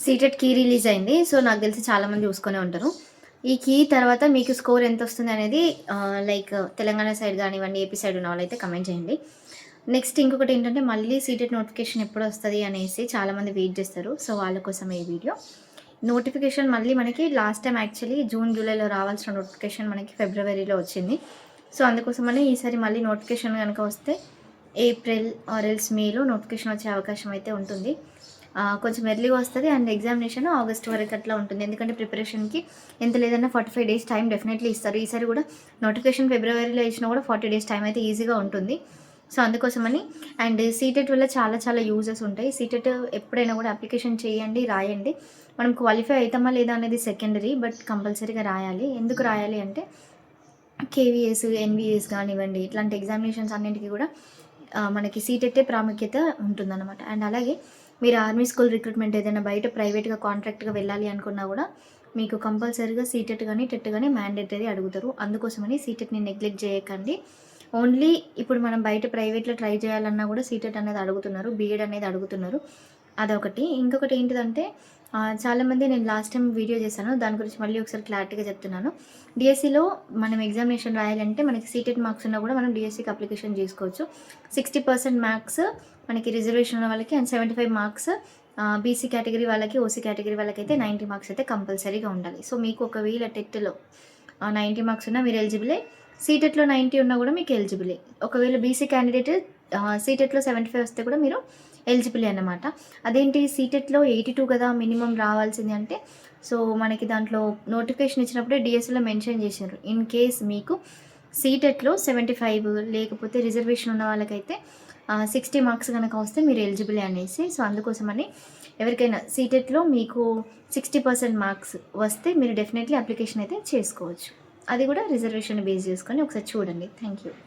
CTET key release అయింది. So, నాకు తెలిసి చాలామంది చూసుకునే ఉంటారు. ఈ కీ తర్వాత మీకు స్కోర్ ఎంతొస్తుంది అనేది లైక్ తెలంగాణ సైడ్ గానివ్వండి, ఏపీ సైడ్ ఉన్న వాళ్ళైతే కమెంట్ చేయండి. నెక్స్ట్ ఇంకొకటేంటంటే మళ్ళీ సీటెట్ నోటిఫికేషన్ ఎప్పుడొస్తది అనేసి చాలామంది వెయిట్ చేస్తారు. సో, వాళ్ళ కోసమే ఈ వీడియో. నోటిఫికేషన్ మళ్ళీ మనకి లాస్ట్ టైమ్ యాక్చువల్లీ జూన్, జూలైలో రావాల్సిన నోటిఫికేషన్ మనకి ఫిబ్రవరిలో వచ్చింది. సో, అందుకోసమని ఈసారి మళ్ళీ నోటిఫికేషన్ గనక వస్తే ఏప్రిల్ ఆర్ ఎల్స్ మేలో నోటిఫికేషన్ వచ్చే అవకాశం అయితే ఉంటుంది. కొంచెం ఎర్లీగా వస్తది అండ్ ఎగ్జామినేషన్ ఆగస్ట్ వరకు అట్లా ఉంటుంది. ఎందుకంటే ప్రిపరేషన్‌కి ఎంత లేదన్నా 45 డేస్ టైం డెఫినెట్లీ ఇస్తారు. ఈసారి కూడా నోటిఫికేషన్ ఫిబ్రవరిలో ఇచ్చినా కూడా 40 డేస్ టైం అయితే ఈజీగా ఉంటుంది. సో, అందుకోసమని అండ్ సీటెట్ వల్ల చాలా చాలా యూజెస్ ఉంటాయి. సీటెట్ ఎప్పుడైనా కూడా అప్లికేషన్ చేయండి, రాయండి. మనం క్వాలిఫై అయితామా లేదా అనేది సెకండరీ. బట్ కంపల్సరీగా రాయాలి. ఎందుకు రాయాలి అంటే కేవీఎస్, ఎన్‌వీఎస్ కానివ్వండి ఇట్లాంటి ఎగ్జామినేషన్స్ అన్నింటికి కూడా మనకి సీటెట్టే ప్రాముఖ్యత ఉంటుందన్నమాట. అండ్ అలాగే మీరు ఆర్మీ స్కూల్ రిక్రూట్మెంట్ ఏదైనా బయట ప్రైవేట్‌గా కాంట్రాక్ట్‌గా వెళ్ళాలి అనుకున్నా కూడా మీకు కంపల్సరీగా సీటెట్ గానీ, టెట్ గానీ మ్యాండేటరీ అడుగుతారు. అందుకోసమని సీటెట్‌ని నెగ్లెక్ట్ చేయకండి. ఓన్లీ ఇప్పుడు మనం బయట ప్రైవేట్‌లో ట్రై చేయాలన్నా కూడా సీటెట్ అనేది అడుగుతున్నారు. బీఎడ్ అనేది అడుగుతున్నారు. అదొకటి. ఇంకొకటి ఏంటిదంటే చాలామంది నేను లాస్ట్ టైం వీడియో చేశాను. దాని గురించి మళ్ళీ ఒకసారి క్లారిటీగా చెప్తున్నాను. డీఎస్సీలో మనం ఎగ్జామినేషన్ రాయాలంటే మనకి సీటెట్ మార్క్స్ ఉన్నా కూడా మనం డీఎస్సీకి అప్లికేషన్ చేసుకోవచ్చు. 60% మార్క్స్ మనకి రిజర్వేషన్ ఉన్న వాళ్ళకి అండ్ 75 మార్క్స్ బీసీ కేటగిరీ వాళ్ళకి, ఓసీ కేటగిరీ వాళ్ళకైతే 90 మార్క్స్ అయితే కంపల్సరీగా ఉండాలి. సో, మీకు ఒకవేళ టెట్‌లో 90 మార్క్స్ ఉన్నా మీరు ఎలిజిబులే. సీటెట్‌లో 90 ఉన్నా కూడా మీకు ఎలిజిబులే. ఒకవేళ బీసీ క్యాండిడేట్ సీటెట్‌లో 75 వస్తే కూడా మీరు ఎలిజిబులే అన్నమాట. అదేంటి సీటెట్‌లో 82 కదా మినిమమ్ రావాల్సింది అంటే, సో, మనకి దాంట్లో నోటిఫికేషన్ ఇచ్చినప్పుడే డీఎస్సీలో మెన్షన్ చేసిండ్రు. ఇన్ కేస్ మీకు సీటెట్‌లో 75 లేకపోతే రిజర్వేషన్ ఉన్న వాళ్ళకైతే 60 మార్క్స్ గనక వస్తే మీరు ఎలిజిబులే అనేసి. సో, అందుకోసమని ఎవరికైనా సీటెట్‌లో మీకు 60% మార్క్స్ వస్తే మీరు డెఫినెట్లీ అప్లికేషన్ అయితే చేసుకోవచ్చు. అది కూడా రిజర్వేషన్ బేస్ చేసుకొని ఒకసారి చూడండి. Thank you.